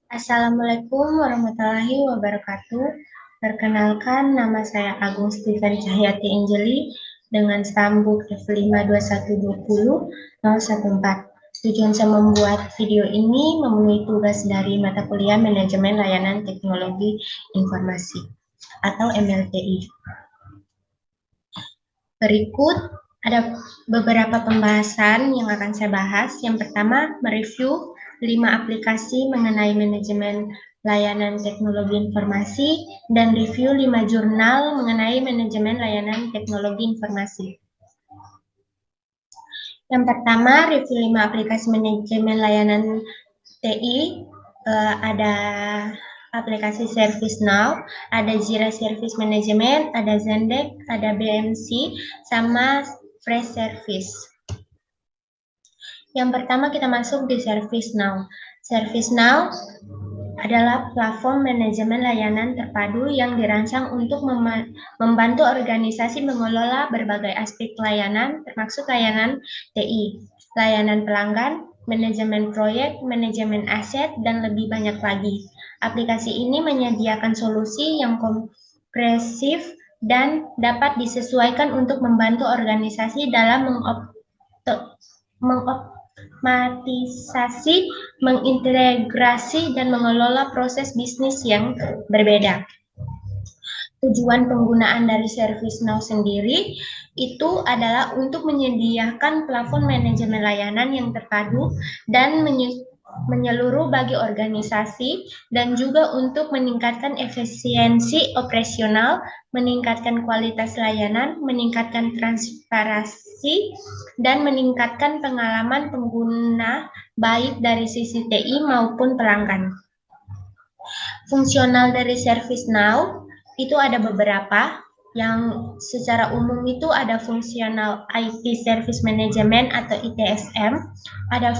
Assalamualaikum warahmatullahi wabarakatuh. Perkenalkan, nama saya Agung Steven Cahyati Anjeli dengan stambuk F52120-014. Tujuan saya membuat video ini memenuhi tugas dari mata kuliah Manajemen Layanan Teknologi Informasi atau MLTI. Berikut ada beberapa pembahasan yang akan saya bahas. Yang pertama, mereview 5 aplikasi mengenai manajemen layanan teknologi informasi dan review 5 jurnal mengenai manajemen layanan teknologi informasi. Yang pertama, review 5 aplikasi manajemen layanan TI. Ada aplikasi ServiceNow, ada Jira Service Management, ada Zendesk, ada BMC, sama Fresh Service. Yang pertama kita masuk di ServiceNow. ServiceNow adalah platform manajemen layanan terpadu yang dirancang untuk membantu organisasi mengelola berbagai aspek layanan, termasuk layanan TI, layanan pelanggan, manajemen proyek, manajemen aset, dan lebih banyak lagi. Aplikasi ini menyediakan solusi yang komprehensif dan dapat disesuaikan untuk membantu organisasi dalam mengoptimisasi, mengintegrasi, dan mengelola proses bisnis yang berbeda. Tujuan penggunaan dari ServiceNow sendiri itu adalah untuk menyediakan platform manajemen layanan yang terpadu dan menyeluruh bagi organisasi dan juga untuk meningkatkan efisiensi operasional, meningkatkan kualitas layanan, meningkatkan transparansi, dan meningkatkan pengalaman pengguna baik dari sisi TI maupun pelanggan. Fungsional dari ServiceNow itu ada beberapa. Yang secara umum itu ada fungsional IT Service Management atau ITSM, ada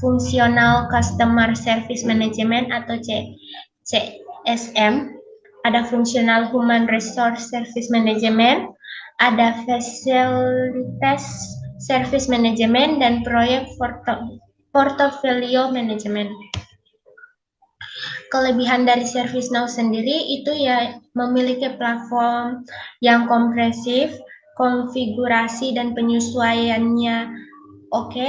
fungsional Customer Service Management atau CSM, ada fungsional Human Resource Service Management, ada Facilities Service Management, dan proyek Portfolio Management. Kelebihan dari ServiceNow sendiri itu ya memiliki platform yang komprehensif, konfigurasi dan penyesuaiannya oke,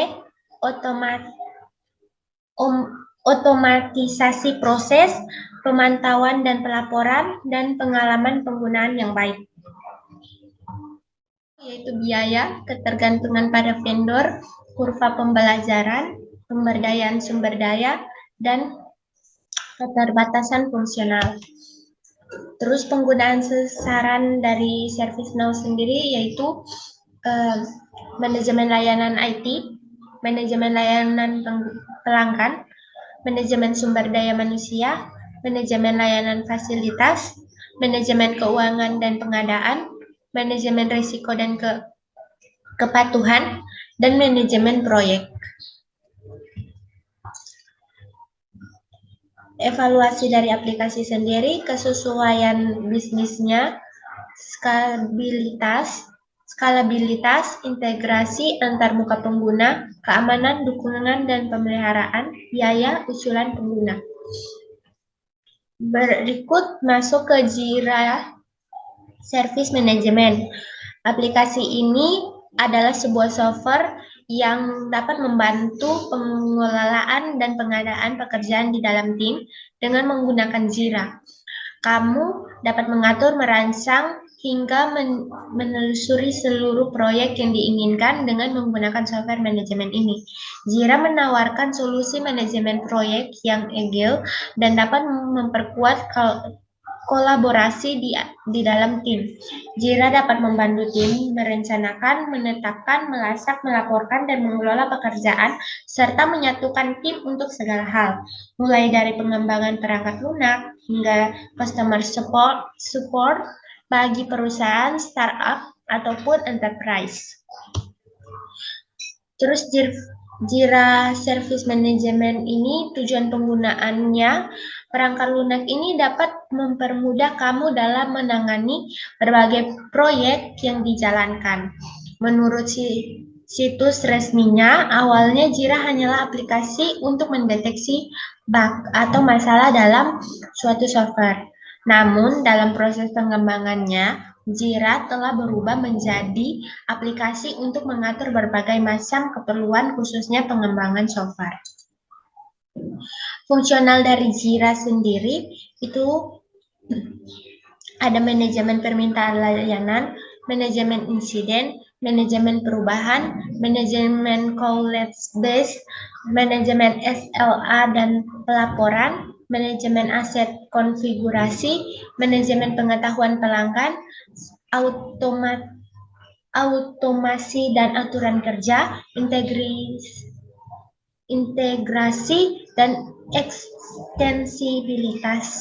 otomatisasi proses, pemantauan dan pelaporan, dan pengalaman penggunaan yang baik. Yaitu biaya, ketergantungan pada vendor, kurva pembelajaran, pemberdayaan sumber daya, dan keterbatasan fungsional. Terus penggunaan sasaran dari ServiceNow sendiri yaitu manajemen layanan IT, manajemen layanan pelanggan, manajemen sumber daya manusia, manajemen layanan fasilitas, manajemen keuangan dan pengadaan, manajemen risiko dan kepatuhan, dan manajemen proyek. Evaluasi dari aplikasi sendiri, kesesuaian bisnisnya, skalabilitas, integrasi antar muka pengguna, keamanan, dukungan, dan pemeliharaan, biaya, usulan pengguna. Berikut masuk ke Jira Service Management. Aplikasi ini adalah sebuah software yang dapat membantu pengelolaan dan pengadaan pekerjaan di dalam tim dengan menggunakan Jira. Kamu dapat mengatur, merancang, hingga menelusuri seluruh proyek yang diinginkan dengan menggunakan software manajemen ini. Jira menawarkan solusi manajemen proyek yang agile dan dapat memperkuat kolaborasi di dalam tim. Jira dapat membantu tim merencanakan, menetapkan, melasak, melaporkan, dan mengelola pekerjaan, serta menyatukan tim untuk segala hal, mulai dari pengembangan perangkat lunak hingga customer support bagi perusahaan, startup, ataupun enterprise. Terus Jira Service Management ini tujuan penggunaannya, perangkat lunak ini dapat mempermudah kamu dalam menangani berbagai proyek yang dijalankan. Menurut situs resminya, awalnya Jira hanyalah aplikasi untuk mendeteksi bug atau masalah dalam suatu software. Namun, dalam proses pengembangannya, Jira telah berubah menjadi aplikasi untuk mengatur berbagai macam keperluan, khususnya pengembangan software. Fungsional dari Jira sendiri itu ada manajemen permintaan layanan, manajemen insiden, manajemen perubahan, manajemen collapse base, manajemen SLA dan pelaporan, manajemen aset konfigurasi, manajemen pengetahuan pelanggan, automasi dan aturan kerja, integrasi dan ekstensibilitas.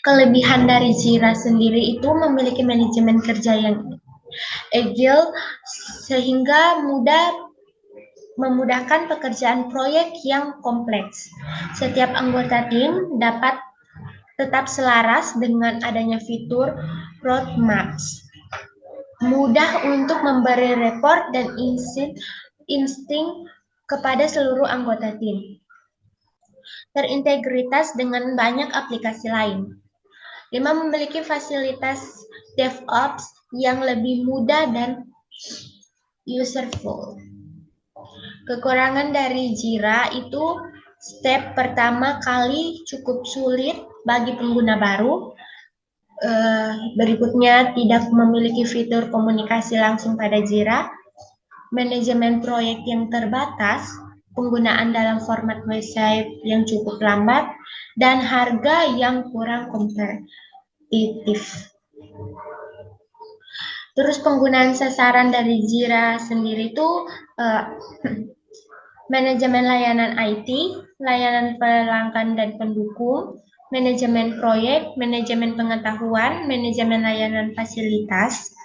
Kelebihan dari Jira sendiri itu memiliki manajemen kerja yang agile sehingga memudahkan pekerjaan proyek yang kompleks. Setiap anggota tim dapat tetap selaras dengan adanya fitur roadmaps. Mudah untuk memberi report dan insting kepada seluruh anggota tim. Terintegritas dengan banyak aplikasi lain. 5. Memiliki fasilitas DevOps yang lebih mudah dan userful. Kekurangan dari Jira itu step pertama kali cukup sulit bagi pengguna baru. Berikutnya tidak memiliki fitur komunikasi langsung pada Jira. Manajemen proyek yang terbatas, penggunaan dalam format website yang cukup lambat, dan harga yang kurang kompetitif. Terus penggunaan sasaran dari Jira sendiri itu manajemen layanan IT, layanan pelanggan dan pendukung, manajemen proyek, manajemen pengetahuan, manajemen layanan fasilitas.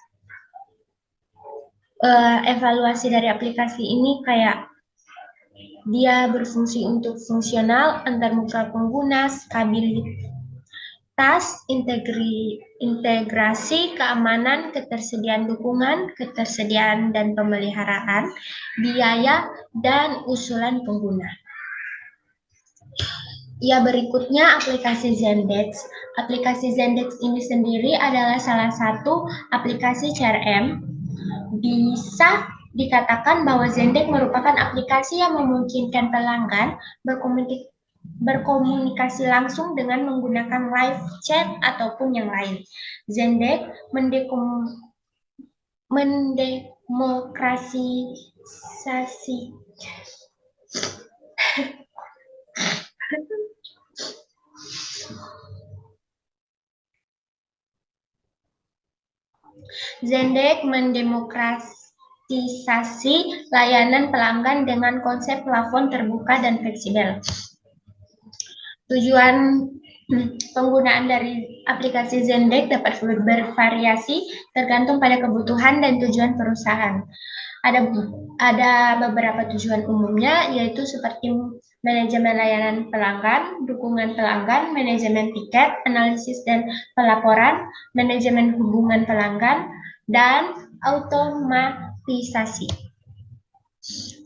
Evaluasi dari aplikasi ini kayak dia berfungsi untuk fungsional, antarmuka pengguna, stabilitas, integrasi, keamanan, ketersediaan dukungan, ketersediaan dan pemeliharaan, biaya, dan usulan pengguna. Ya, berikutnya aplikasi Zendesk. Aplikasi Zendesk ini sendiri adalah salah satu aplikasi CRM. Bisa dikatakan bahwa Zendesk merupakan aplikasi yang memungkinkan pelanggan berkomunikasi langsung dengan menggunakan live chat ataupun yang lain. Zendesk mendemokratisasi Zendesk mendemokratisasi layanan pelanggan dengan konsep plafon terbuka dan fleksibel. Tujuan penggunaan dari aplikasi Zendesk dapat bervariasi tergantung pada kebutuhan dan tujuan perusahaan. Ada beberapa tujuan umumnya, yaitu seperti manajemen layanan pelanggan, dukungan pelanggan, manajemen tiket, analisis dan pelaporan, manajemen hubungan pelanggan, dan automatisasi.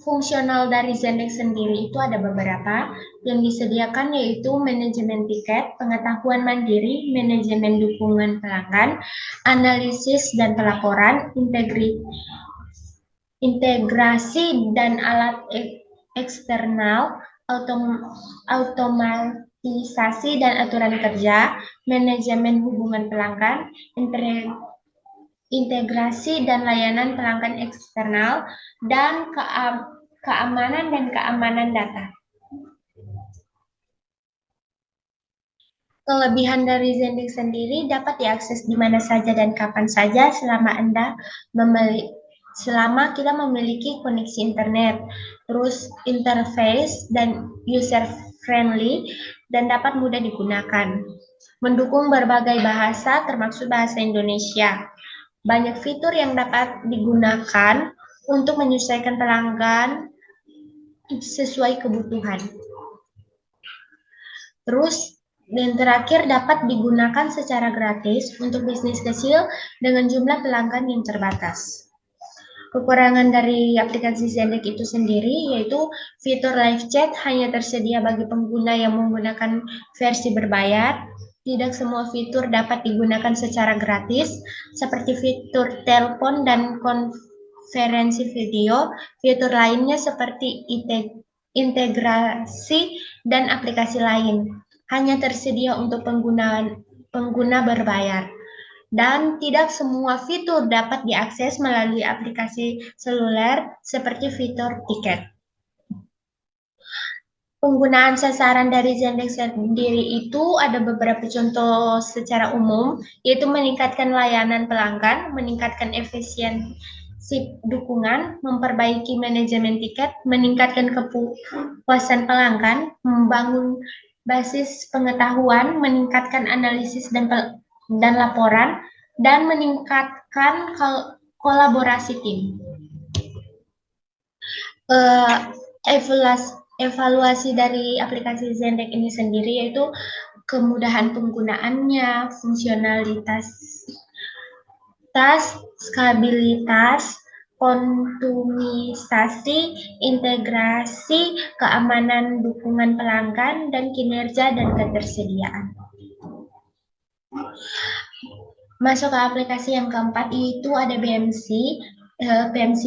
Fungsional dari Zendesk sendiri itu ada beberapa yang disediakan, yaitu manajemen tiket, pengetahuan mandiri, manajemen dukungan pelanggan, analisis dan pelaporan, integrasi dan alat eksternal, automatisasi dan aturan kerja, manajemen hubungan pelanggan, integrasi dan layanan pelanggan eksternal, dan keamanan dan keamanan data. Kelebihan dari Zendesk sendiri dapat diakses di mana saja dan kapan saja selama kita memiliki koneksi internet, terus interface dan user friendly dan dapat mudah digunakan. Mendukung berbagai bahasa termasuk bahasa Indonesia. Banyak fitur yang dapat digunakan untuk menyesuaikan pelanggan sesuai kebutuhan. Terus dan terakhir, dapat digunakan secara gratis untuk bisnis kecil dengan jumlah pelanggan yang terbatas. Kekurangan dari aplikasi Zendesk itu sendiri yaitu fitur live chat hanya tersedia bagi pengguna yang menggunakan versi berbayar. Tidak semua fitur dapat digunakan secara gratis, seperti fitur telepon dan konferensi video. Fitur lainnya seperti integrasi dan aplikasi lain hanya tersedia untuk pengguna berbayar. Dan tidak semua fitur dapat diakses melalui aplikasi seluler seperti fitur tiket. Penggunaan sasaran dari Zendesk sendiri itu ada beberapa contoh secara umum, yaitu meningkatkan layanan pelanggan, meningkatkan efisiensi dukungan, memperbaiki manajemen tiket, meningkatkan kepuasan pelanggan, membangun basis pengetahuan, meningkatkan analisis dan laporan, dan meningkatkan kolaborasi tim. Evaluasi dari aplikasi Zendesk ini sendiri yaitu kemudahan penggunaannya, fungsionalitas, skabilitas, konsumisasi, integrasi, keamanan dukungan pelanggan, dan kinerja dan ketersediaan. Masuk ke aplikasi yang keempat itu ada BMC. BMC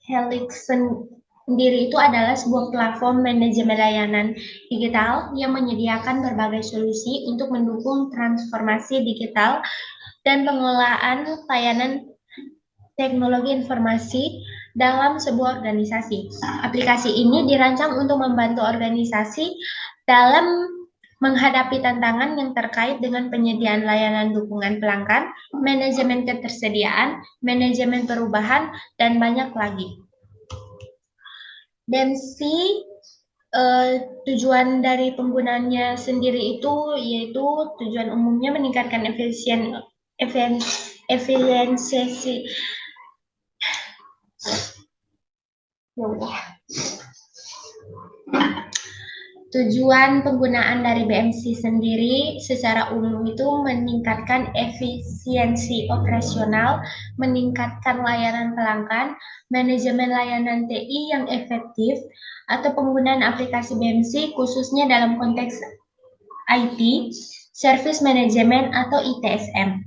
Helix sendiri itu adalah sebuah platform manajemen layanan digital yang menyediakan berbagai solusi untuk mendukung transformasi digital dan pengelolaan layanan teknologi informasi dalam sebuah organisasi. Aplikasi ini dirancang untuk membantu organisasi dalam menghadapi tantangan yang terkait dengan penyediaan layanan dukungan pelanggan, manajemen ketersediaan, manajemen perubahan, dan banyak lagi. BMC tujuan dari penggunanya sendiri itu yaitu tujuan umumnya meningkatkan efisiensi Tujuan penggunaan dari BMC sendiri secara umum itu meningkatkan efisiensi operasional, meningkatkan layanan pelanggan, manajemen layanan TI yang efektif, atau penggunaan aplikasi BMC khususnya dalam konteks IT, Service Management atau ITSM.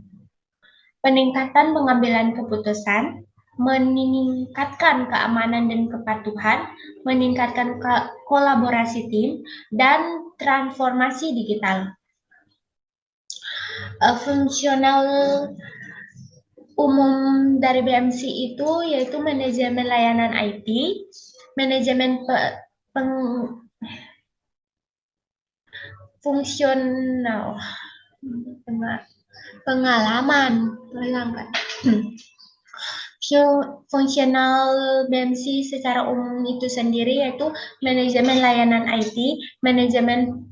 Peningkatan pengambilan keputusan, meningkatkan keamanan dan kepatuhan, meningkatkan kolaborasi tim, dan transformasi digital. Fungsional umum dari BMC itu yaitu manajemen layanan IT, manajemen fungsional pengalaman pelanggan. Fungsional BMC secara umum itu sendiri yaitu manajemen layanan IT, manajemen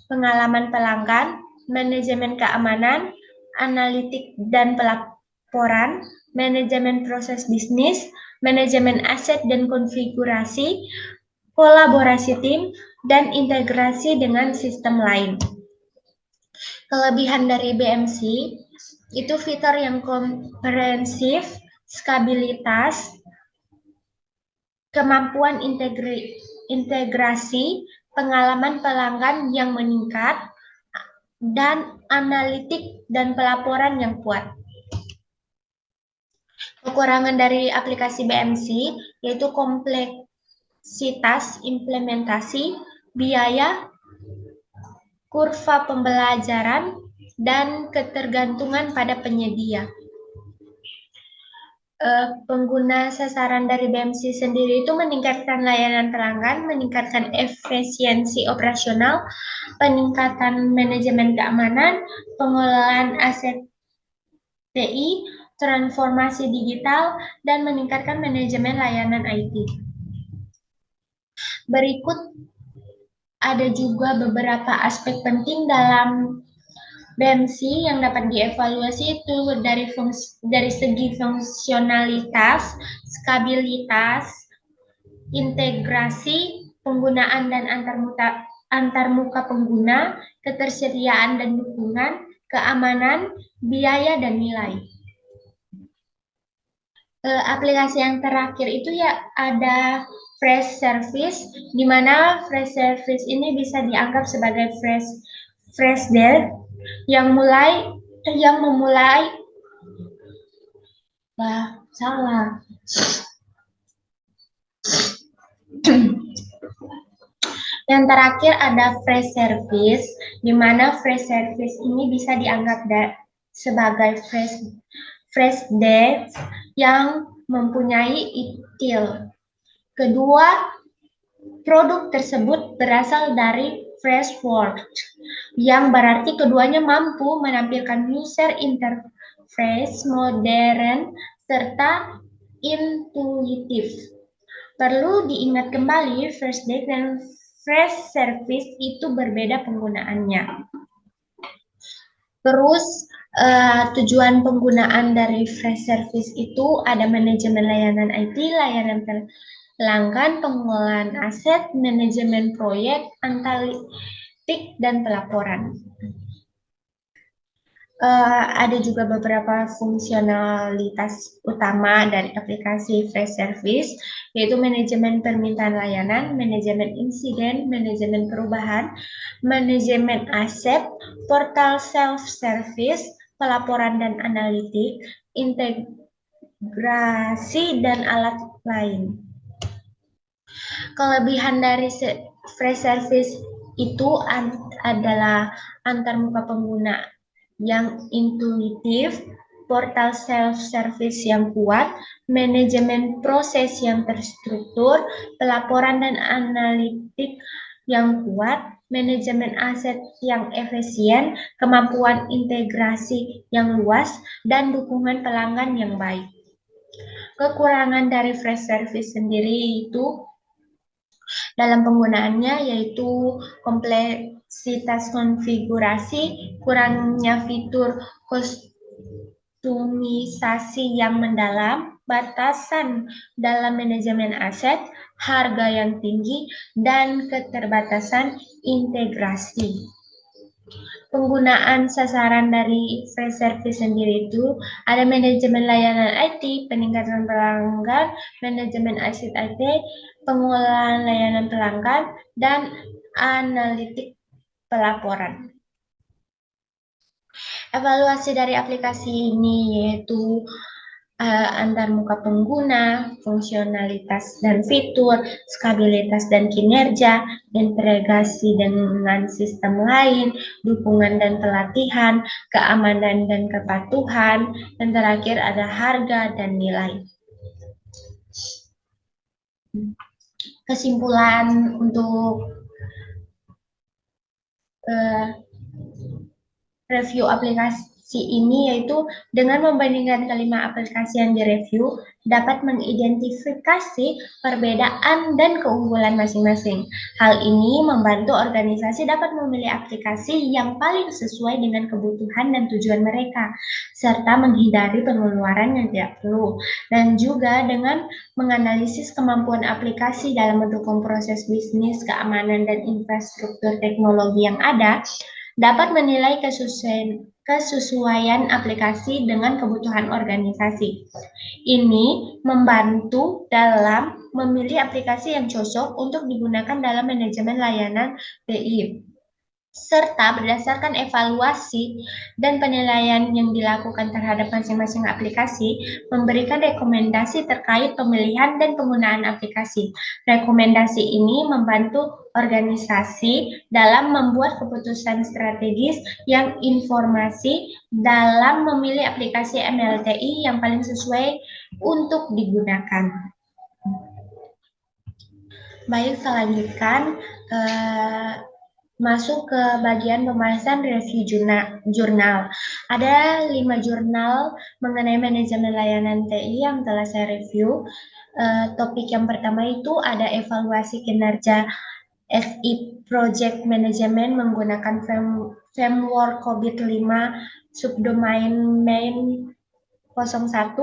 pengalaman pelanggan, manajemen keamanan, analitik dan pelaporan, manajemen proses bisnis, manajemen aset dan konfigurasi, kolaborasi tim, dan integrasi dengan sistem lain. Kelebihan dari BMC itu fitur yang komprehensif, stabilitas, kemampuan integrasi, pengalaman pelanggan yang meningkat, dan analitik dan pelaporan yang kuat. Kekurangan dari aplikasi BMC yaitu kompleksitas implementasi, biaya, kurva pembelajaran, dan ketergantungan pada penyedia. Pengguna sasaran dari BMC sendiri itu meningkatkan layanan pelanggan, meningkatkan efisiensi operasional, peningkatan manajemen keamanan, pengelolaan aset TI, transformasi digital, dan meningkatkan manajemen layanan IT. Berikut ada juga beberapa aspek penting dalam BMC yang dapat dievaluasi itu dari segi fungsionalitas, skabilitas, integrasi, penggunaan dan antarmuka pengguna, ketersediaan dan dukungan, keamanan, biaya dan nilai. Aplikasi yang terakhir itu ya ada fresh service, di mana fresh service ini bisa dianggap sebagai fresh desk yang memulai salah. Yang terakhir ada fresh service, di mana fresh service ini bisa dianggap sebagai fresh desk yang mempunyai ITIL. Kedua, produk tersebut berasal dari fresh world, yang berarti keduanya mampu menampilkan user interface modern serta intuitif. Perlu diingat kembali, first date dan fresh service itu berbeda penggunaannya. Terus tujuan penggunaan dari fresh service itu ada manajemen layanan IT, layanan pelanggan, pengolahan aset, manajemen proyek, analitik, dan pelaporan. Ada juga beberapa fungsionalitas utama dari aplikasi Fresh Service, yaitu manajemen permintaan layanan, manajemen insiden, manajemen perubahan, manajemen aset, portal self-service, pelaporan dan analitik, integrasi, dan alat lain. Kelebihan dari Fresh Service itu adalah antarmuka pengguna yang intuitif, portal self-service yang kuat, manajemen proses yang terstruktur, pelaporan dan analitik yang kuat, manajemen aset yang efisien, kemampuan integrasi yang luas, dan dukungan pelanggan yang baik. Kekurangan dari Fresh Service sendiri itu dalam penggunaannya yaitu kompleksitas konfigurasi, kurangnya fitur kostumisasi yang mendalam, batasan dalam manajemen aset, harga yang tinggi, dan keterbatasan integrasi. Penggunaan sasaran dari Fresh Service sendiri itu ada manajemen layanan IT, peningkatan pelanggan, manajemen aset IT, pengolahan layanan pelanggan, dan analitik pelaporan. Evaluasi dari aplikasi ini yaitu antarmuka pengguna, fungsionalitas dan fitur, skabilitas dan kinerja, integrasi dengan sistem lain, dukungan dan pelatihan, keamanan dan kepatuhan, dan terakhir ada harga dan nilai. Kesimpulan untuk review aplikasi ini yaitu dengan membandingkan kelima aplikasi yang direview dapat mengidentifikasi perbedaan dan keunggulan masing-masing. Hal ini membantu organisasi dapat memilih aplikasi yang paling sesuai dengan kebutuhan dan tujuan mereka, serta menghindari pengeluaran yang tidak perlu. Dan juga dengan menganalisis kemampuan aplikasi dalam mendukung proses bisnis, keamanan, dan infrastruktur teknologi yang ada, dapat menilai kesesuaian aplikasi dengan kebutuhan organisasi. Ini membantu dalam memilih aplikasi yang cocok untuk digunakan dalam manajemen layanan TI, serta berdasarkan evaluasi dan penilaian yang dilakukan terhadap masing-masing aplikasi, memberikan rekomendasi terkait pemilihan dan penggunaan aplikasi. Rekomendasi ini membantu organisasi dalam membuat keputusan strategis yang informasi dalam memilih aplikasi MLTI yang paling sesuai untuk digunakan. Baik, selanjutnya masuk ke bagian pembahasan review jurnal. Ada 5 jurnal mengenai manajemen layanan TI yang telah saya review. Topik yang pertama itu ada evaluasi kinerja SI Project Management menggunakan framework COVID-5 subdomain main 01.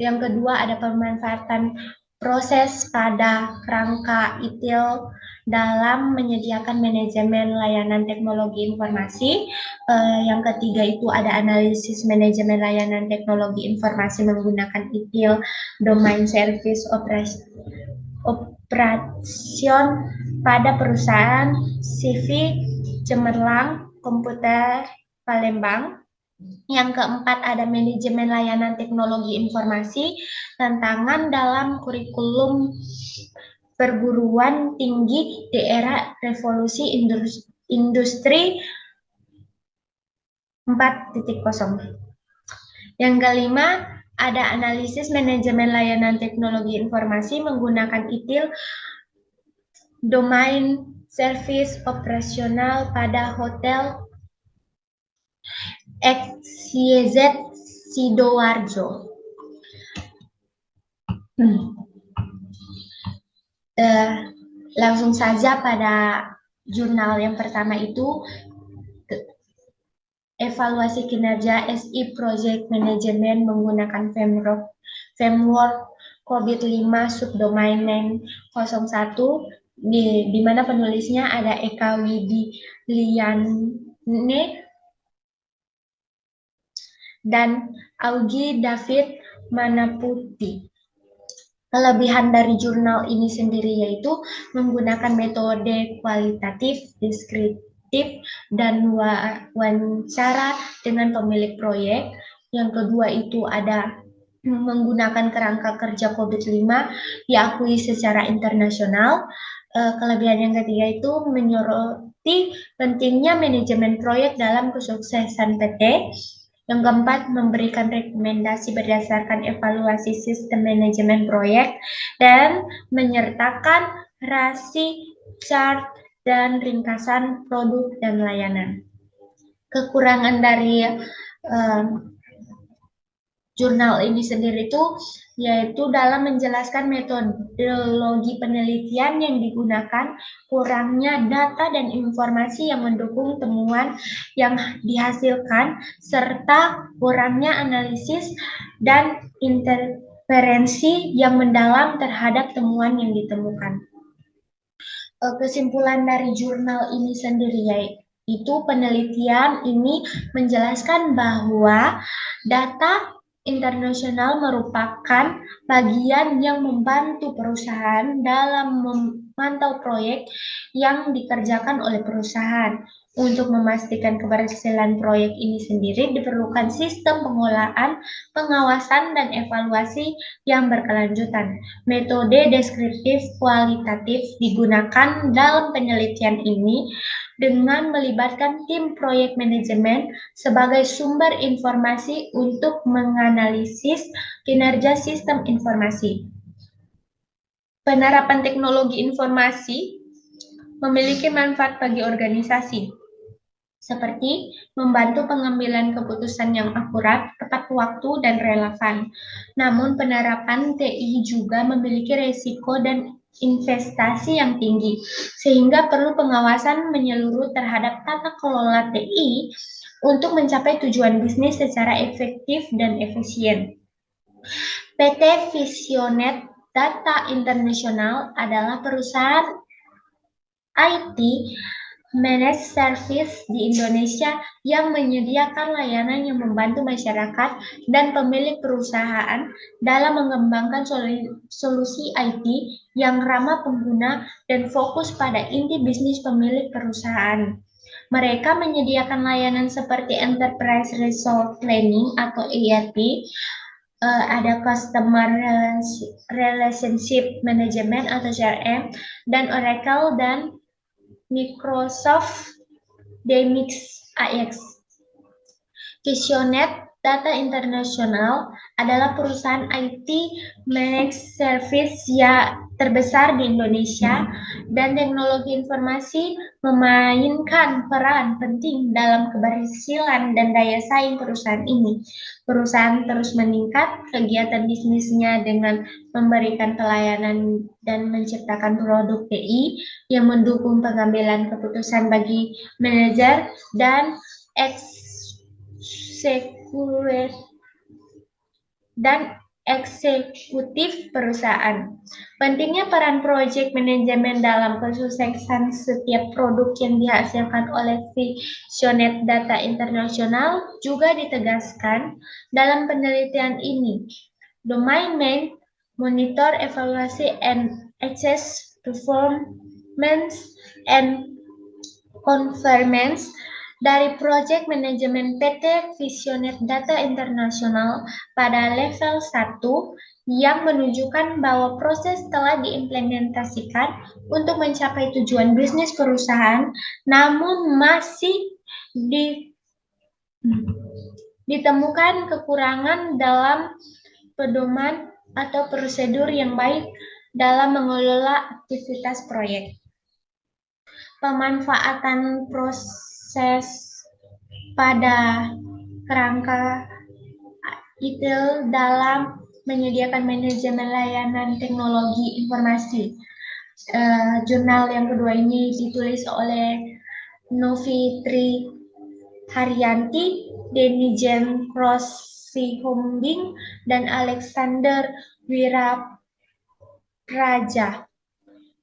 Yang kedua ada pemanfaatan proses pada kerangka ITIL dalam menyediakan manajemen layanan teknologi informasi. Yang ketiga itu ada analisis manajemen layanan teknologi informasi menggunakan ITIL, domain service operation pada perusahaan CV Cemerlang Komputer Palembang. Yang keempat ada manajemen layanan teknologi informasi, tantangan dalam kurikulum perguruan tinggi di era revolusi industri 4.0. Yang kelima ada analisis manajemen layanan teknologi informasi menggunakan ITIL, domain service operasional pada hotel XYZ Sidoarjo. Langsung saja pada jurnal yang pertama itu evaluasi kinerja SI Project Management menggunakan framework COVID-5 subdomain 01 di mana penulisnya ada Eka Widiliane dan Augie David Manaputi. Kelebihan dari jurnal ini sendiri yaitu menggunakan metode kualitatif, deskriptif, dan wawancara dengan pemilik proyek. Yang kedua itu ada menggunakan kerangka kerja COVID-5 diakui secara internasional. Kelebihan yang ketiga itu menyoroti pentingnya manajemen proyek dalam kesuksesan PT. Yang keempat, memberikan rekomendasi berdasarkan evaluasi sistem manajemen proyek dan menyertakan rasi, chart, dan ringkasan produk dan layanan. Kekurangan dari jurnal ini sendiri itu yaitu dalam menjelaskan metodologi penelitian yang digunakan, kurangnya data dan informasi yang mendukung temuan yang dihasilkan, serta kurangnya analisis dan interferensi yang mendalam terhadap temuan yang ditemukan. Kesimpulan dari jurnal ini sendiri yaitu penelitian ini menjelaskan bahwa data internasional merupakan bagian yang membantu perusahaan dalam memantau proyek yang dikerjakan oleh perusahaan. Untuk memastikan keberhasilan proyek ini sendiri diperlukan sistem pengolahan, pengawasan, dan evaluasi yang berkelanjutan. Metode deskriptif kualitatif digunakan dalam penelitian ini dengan melibatkan tim proyek manajemen sebagai sumber informasi untuk menganalisis kinerja sistem informasi. Penerapan teknologi informasi memiliki manfaat bagi organisasi, seperti membantu pengambilan keputusan yang akurat, tepat waktu, dan relevan. Namun penerapan TI juga memiliki resiko dan investasi yang tinggi, sehingga perlu pengawasan menyeluruh terhadap tata kelola TI untuk mencapai tujuan bisnis secara efektif dan efisien. PT Visionet Data International adalah perusahaan IT Managed Service di Indonesia yang menyediakan layanan yang membantu masyarakat dan pemilik perusahaan dalam mengembangkan solusi IT yang ramah pengguna dan fokus pada inti bisnis pemilik perusahaan. Mereka menyediakan layanan seperti Enterprise Resource Planning atau ERP, ada Customer Relationship Management atau CRM, dan Oracle dan Microsoft Dynamics AX. Visionet Data International adalah perusahaan IT Managed Service yang terbesar di Indonesia, dan teknologi informasi memainkan peran penting dalam keberhasilan dan daya saing perusahaan ini. Perusahaan terus meningkat kegiatan bisnisnya dengan memberikan pelayanan dan menciptakan produk TI yang mendukung pengambilan keputusan bagi manajer dan eksekutif dan eksekutif perusahaan. Pentingnya peran project manajemen dalam kesuksesan setiap produk yang dihasilkan oleh Visionet Data Internasional juga ditegaskan dalam penelitian ini. Domain main, monitor, evaluasi, and access performance and conformance dari Project Manajemen PT Visionet Data Internasional pada level 1 yang menunjukkan bahwa proses telah diimplementasikan untuk mencapai tujuan bisnis perusahaan, namun masih ditemukan kekurangan dalam pedoman atau prosedur yang baik dalam mengelola aktivitas proyek. Pemanfaatan proses pada kerangka detail dalam menyediakan manajemen layanan teknologi informasi. Jurnal yang kedua ini ditulis oleh Novitri Haryanti, Denny Jen Sihombing, dan Alexander Wirapraja.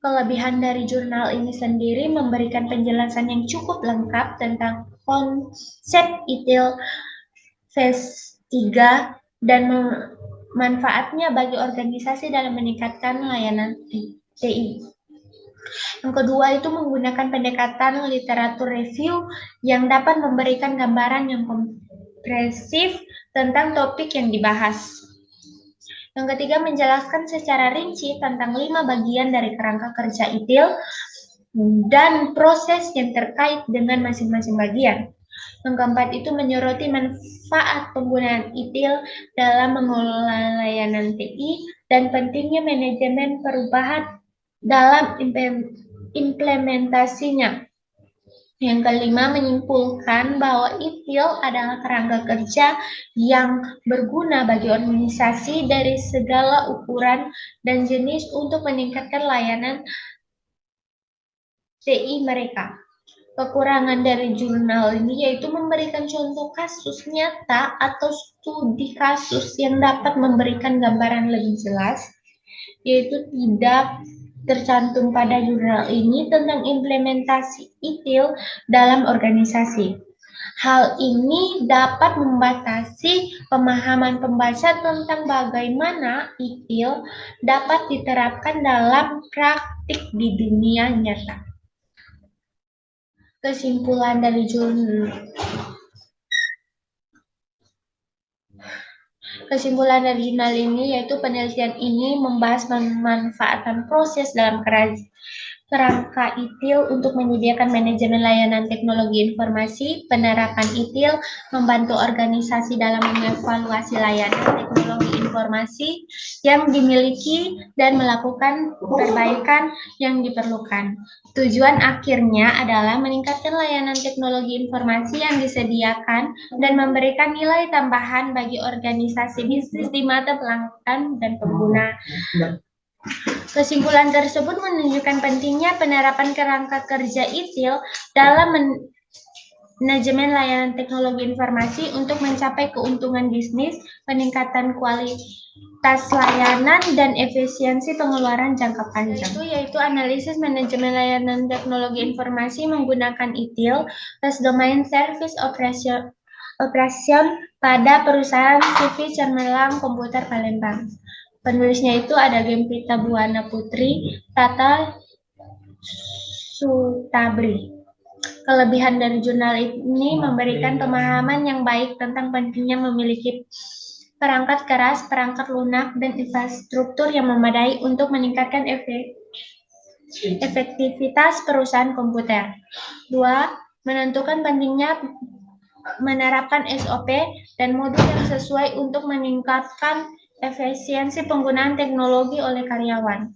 Kelebihan dari jurnal ini sendiri memberikan penjelasan yang cukup lengkap tentang konsep ITIL phase 3 dan manfaatnya bagi organisasi dalam meningkatkan layanan TI. Yang kedua itu menggunakan pendekatan literatur review yang dapat memberikan gambaran yang komprehensif tentang topik yang dibahas. Yang ketiga, menjelaskan secara rinci tentang 5 bagian dari kerangka kerja ITIL dan proses yang terkait dengan masing-masing bagian. Yang keempat itu menyoroti manfaat penggunaan ITIL dalam mengelola layanan TI dan pentingnya manajemen perubahan dalam implementasinya. Yang kelima, menyimpulkan bahwa ITIL adalah kerangka kerja yang berguna bagi organisasi dari segala ukuran dan jenis untuk meningkatkan layanan TI mereka. Kekurangan dari jurnal ini yaitu memberikan contoh kasus nyata atau studi kasus yang dapat memberikan gambaran lebih jelas, yaitu tidak tercantum pada jurnal ini tentang implementasi ITIL dalam organisasi. Hal ini dapat membatasi pemahaman pembaca tentang bagaimana ITIL dapat diterapkan dalam praktik di dunia nyata. Kesimpulan dari jurnal ini yaitu penelitian ini membahas pemanfaatan proses dalam kerangka ITIL untuk menyediakan manajemen layanan teknologi informasi. Penerapan ITIL membantu organisasi dalam mengevaluasi layanan teknologi informasi yang dimiliki dan melakukan perbaikan yang diperlukan. Tujuan akhirnya adalah meningkatkan layanan teknologi informasi yang disediakan dan memberikan nilai tambahan bagi organisasi bisnis di mata pelanggan dan pengguna. Kesimpulan tersebut menunjukkan pentingnya penerapan kerangka kerja ITIL dalam manajemen layanan teknologi informasi untuk mencapai keuntungan bisnis, peningkatan kualitas layanan, dan efisiensi pengeluaran jangka panjang. Yaitu analisis manajemen layanan teknologi informasi menggunakan ITIL, Test Domain Service Operation pada perusahaan CV Cemerlang Komputer Palembang. Penulisnya itu ada Gempita Buana Putri, Tata Sutabri. Kelebihan dari jurnal ini memberikan pemahaman yang baik tentang pentingnya memiliki perangkat keras, perangkat lunak, dan infrastruktur yang memadai untuk meningkatkan efektivitas perusahaan komputer. 2. Menentukan pentingnya menerapkan SOP dan modul yang sesuai untuk meningkatkan efisiensi penggunaan teknologi oleh karyawan.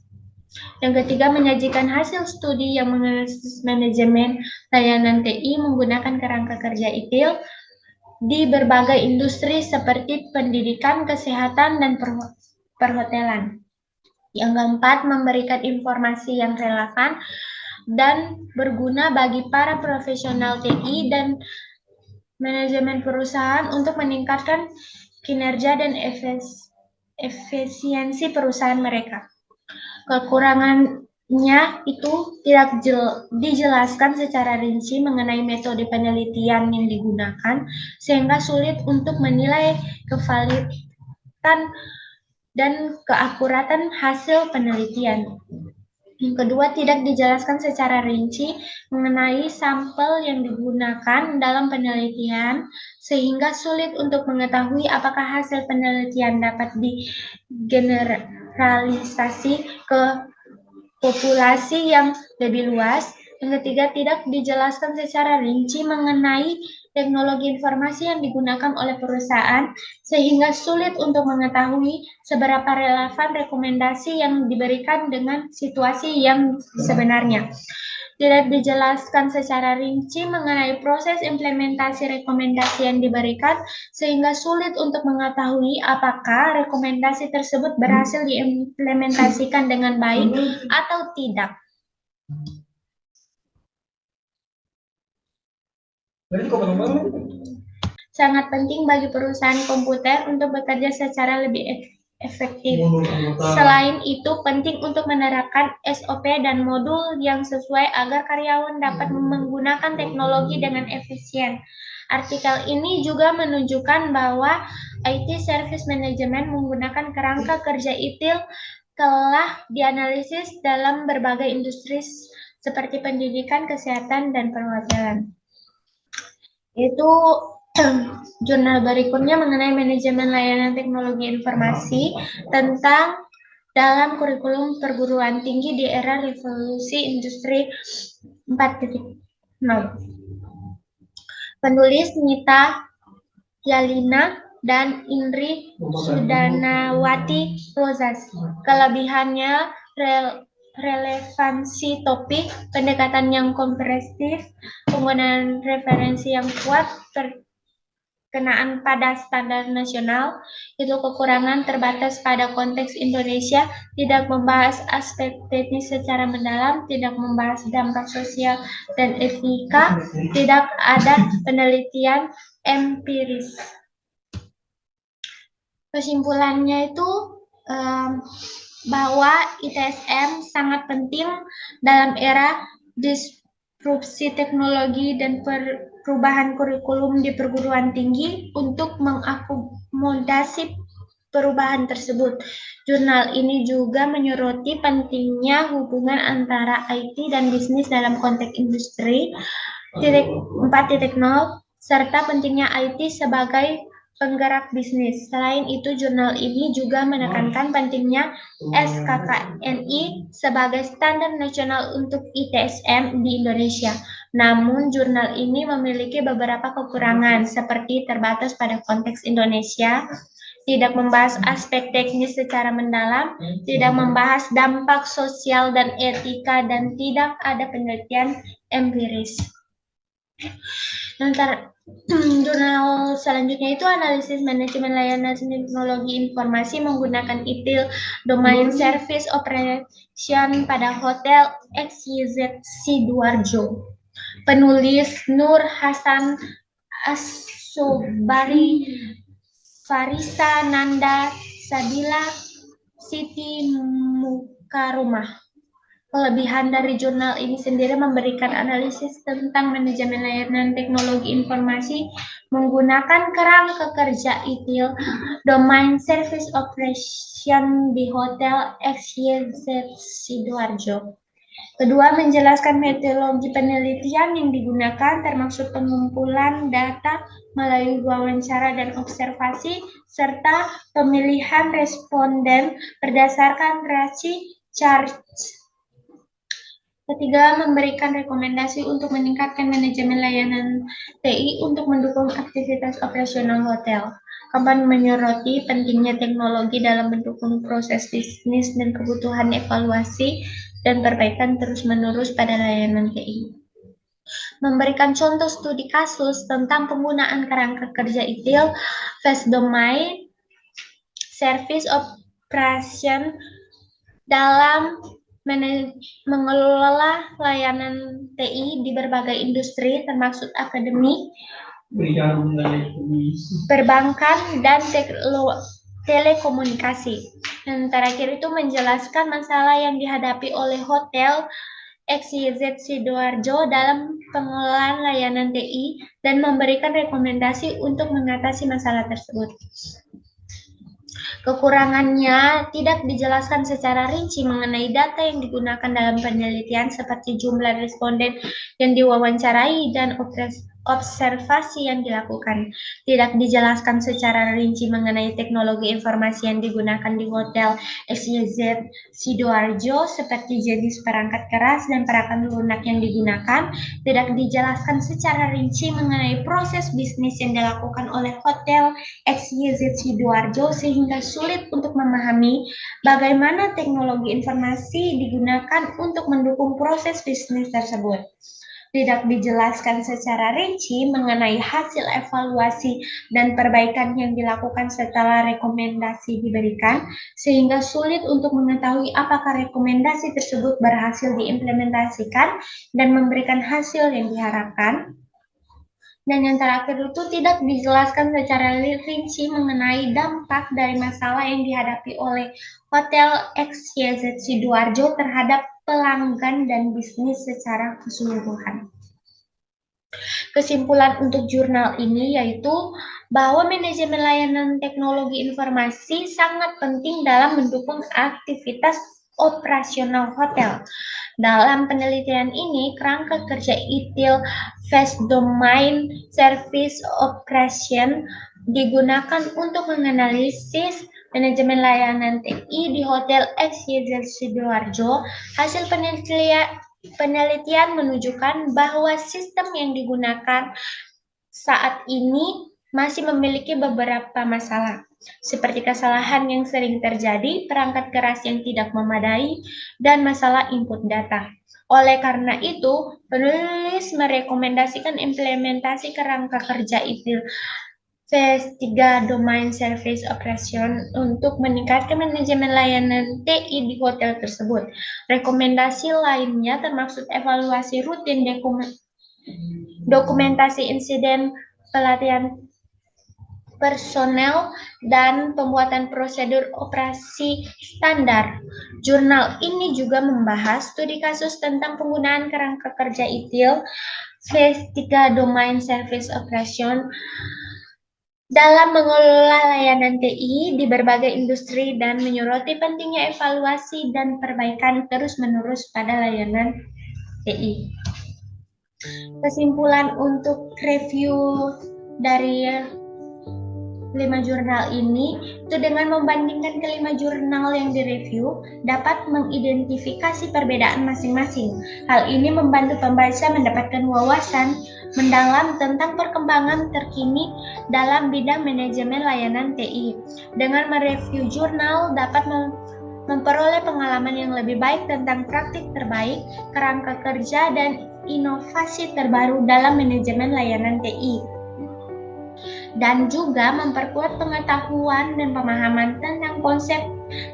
Yang ketiga, menyajikan hasil studi yang menganalisis manajemen layanan TI menggunakan kerangka kerja ITIL di berbagai industri seperti pendidikan, kesehatan, dan perhotelan. Yang keempat, memberikan informasi yang relevan dan berguna bagi para profesional TI dan manajemen perusahaan untuk meningkatkan kinerja dan efisiensi efisiensi perusahaan mereka. Kekurangannya itu tidak dijelaskan secara rinci mengenai metode penelitian yang digunakan, sehingga sulit untuk menilai kevalidan dan keakuratan hasil penelitian. Yang kedua, tidak dijelaskan secara rinci mengenai sampel yang digunakan dalam penelitian, sehingga sulit untuk mengetahui apakah hasil penelitian dapat digeneralisasi ke populasi yang lebih luas. Yang ketiga, tidak dijelaskan secara rinci mengenai teknologi informasi yang digunakan oleh perusahaan, sehingga sulit untuk mengetahui seberapa relevan rekomendasi yang diberikan dengan situasi yang sebenarnya. Tidak dijelaskan secara rinci mengenai proses implementasi rekomendasi yang diberikan, sehingga sulit untuk mengetahui apakah rekomendasi tersebut berhasil diimplementasikan dengan baik atau tidak. Sangat penting bagi perusahaan komputer untuk bekerja secara lebih efektif. Selain itu, penting untuk menerapkan SOP dan modul yang sesuai agar karyawan dapat menggunakan teknologi dengan efisien. Artikel ini juga menunjukkan bahwa IT Service Management menggunakan kerangka kerja ITIL telah dianalisis dalam berbagai industri seperti pendidikan, kesehatan, dan perhotelan. Itu jurnal berikutnya mengenai manajemen layanan teknologi informasi tentang dalam kurikulum perguruan tinggi di era revolusi industri 4.0. Penulis Nita Yalina dan Indri Sudanawati Rozas. Kelebihannya relevansi topik, pendekatan yang komprehensif, penggunaan referensi yang kuat, perkenaan pada standar nasional. Itu kekurangan terbatas pada konteks Indonesia, tidak membahas aspek teknis secara mendalam, tidak membahas dampak sosial dan etika, tidak ada penelitian empiris. Kesimpulannya itu bahwa ITSM sangat penting dalam era disrupsi teknologi dan perubahan kurikulum di perguruan tinggi untuk mengakomodasi perubahan tersebut. Jurnal ini juga menyoroti pentingnya hubungan antara IT dan bisnis dalam konteks industri 4.0 serta pentingnya IT sebagai penggerak bisnis. Selain itu, jurnal ini juga menekankan pentingnya SKKNI sebagai standar nasional untuk ITSM di Indonesia. Namun, jurnal ini memiliki beberapa kekurangan, seperti terbatas pada konteks Indonesia, tidak membahas aspek teknis secara mendalam, tidak membahas dampak sosial dan etika, dan tidak ada penelitian empiris. Jurnal selanjutnya itu analisis manajemen layanan teknologi informasi menggunakan ITIL Domain Service Operation pada Hotel XYZ Sidoarjo. Penulis Nur Hasan Asobari, Farisa Nanda Sabila, Siti Mukarumah. Kelebihan dari jurnal ini sendiri memberikan analisis tentang manajemen layanan teknologi informasi menggunakan kerangka kerja ITIL Domain Service Operation di Hotel XYZ Sidoarjo. Kedua, menjelaskan metodologi penelitian yang digunakan termasuk pengumpulan data melalui wawancara dan observasi serta pemilihan responden berdasarkan Ricci Charge. Ketiga, memberikan rekomendasi untuk meningkatkan manajemen layanan TI untuk mendukung aktivitas operasional hotel. Keempat, menyoroti pentingnya teknologi dalam mendukung proses bisnis dan kebutuhan evaluasi dan perbaikan terus-menerus pada layanan TI. Memberikan contoh studi kasus tentang penggunaan kerangka kerja ITIL, Fast Domain Service Operation dalam mengelola layanan TI di berbagai industri termasuk akademik, perbankan, dan telekomunikasi. Dan terakhir itu menjelaskan masalah yang dihadapi oleh Hotel XYZ Sidoarjo dalam pengelolaan layanan TI dan memberikan rekomendasi untuk mengatasi masalah tersebut. Kekurangannya tidak dijelaskan secara rinci mengenai data yang digunakan dalam penelitian seperti jumlah responden yang diwawancarai dan observasi yang dilakukan. Tidak dijelaskan secara rinci mengenai teknologi informasi yang digunakan di Hotel XYZ Sidoarjo seperti jenis perangkat keras dan perangkat lunak yang digunakan. Tidak dijelaskan secara rinci mengenai proses bisnis yang dilakukan oleh Hotel XYZ Sidoarjo sehingga sulit untuk memahami bagaimana teknologi informasi digunakan untuk mendukung proses bisnis tersebut. Tidak dijelaskan secara rinci mengenai hasil evaluasi dan perbaikan yang dilakukan setelah rekomendasi diberikan, sehingga sulit untuk mengetahui apakah rekomendasi tersebut berhasil diimplementasikan dan memberikan hasil yang diharapkan. Dan yang terakhir itu tidak dijelaskan secara rinci mengenai dampak dari masalah yang dihadapi oleh Hotel XYZ Sidoarjo terhadap pelanggan dan bisnis secara keseluruhan. Kesimpulan untuk jurnal ini yaitu bahwa manajemen layanan teknologi informasi sangat penting dalam mendukung aktivitas operasional hotel. Dalam penelitian ini, kerangka kerja ITIL Fast Domain Service Operation digunakan untuk menganalisis manajemen layanan TI di Hotel XYZ Sidoarjo. Hasil penelitian menunjukkan bahwa sistem yang digunakan saat ini masih memiliki beberapa masalah, seperti kesalahan yang sering terjadi, perangkat keras yang tidak memadai, dan masalah input data. Oleh karena itu, penulis merekomendasikan implementasi kerangka kerja ITIL Phase 3 Domain Service Operation untuk meningkatkan manajemen layanan TI di hotel tersebut. Rekomendasi lainnya termasuk evaluasi rutin dokumentasi insiden, pelatihan personel, dan pembuatan prosedur operasi standar. Jurnal ini juga membahas studi kasus tentang penggunaan kerangka kerja ITIL Phase 3 Domain Service Operation dalam mengelola layanan TI di berbagai industri dan menyoroti pentingnya evaluasi dan perbaikan terus-menerus pada layanan TI. Kesimpulan untuk review dari 5 jurnal ini, itu dengan membandingkan kelima jurnal yang direview, dapat mengidentifikasi perbedaan masing-masing. Hal ini membantu pembaca mendapatkan wawasan mendalam tentang perkembangan terkini dalam bidang manajemen layanan TI. Dengan mereview jurnal, dapat memperoleh pengalaman yang lebih baik tentang praktik terbaik, kerangka kerja, dan inovasi terbaru dalam manajemen layanan TI. Dan juga memperkuat pengetahuan dan pemahaman tentang konsep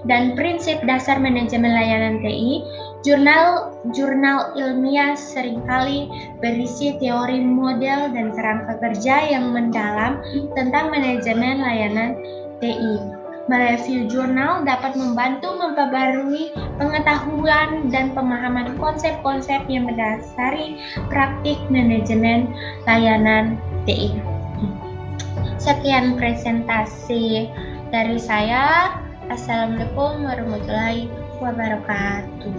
dan prinsip dasar manajemen layanan TI. Jurnal ilmiah seringkali berisi teori, model, dan kerangka kerja yang mendalam tentang manajemen layanan TI. Mereview jurnal dapat membantu memperbarui pengetahuan dan pemahaman konsep-konsep yang mendasari praktik manajemen layanan TI. Sekian presentasi dari saya. Assalamualaikum warahmatullahi wabarakatuh.